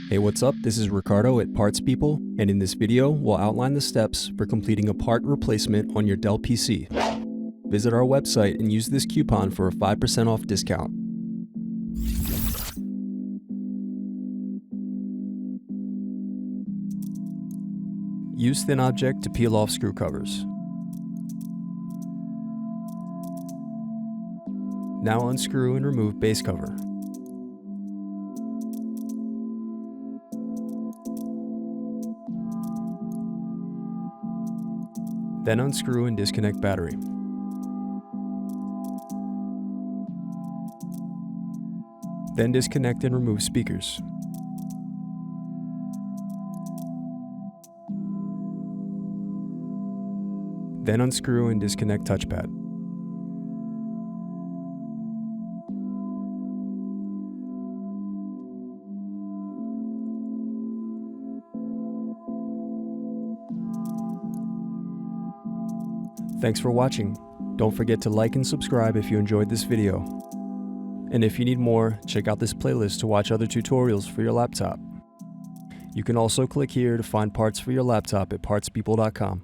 Hey, what's up? This is Ricardo at Parts People, and in this video, we'll outline the steps for completing a part replacement on your Dell PC. Visit our website and use this coupon for a 5% off discount. Use thin object to peel off screw covers. Now unscrew and remove base cover. Then unscrew and disconnect battery. Then disconnect and remove speakers. Then unscrew and disconnect touchpad. Thanks for watching. Don't forget to like and subscribe if you enjoyed this video. And if you need more, check out this playlist to watch other tutorials for your laptop. You can also click here to find parts for your laptop at partspeople.com.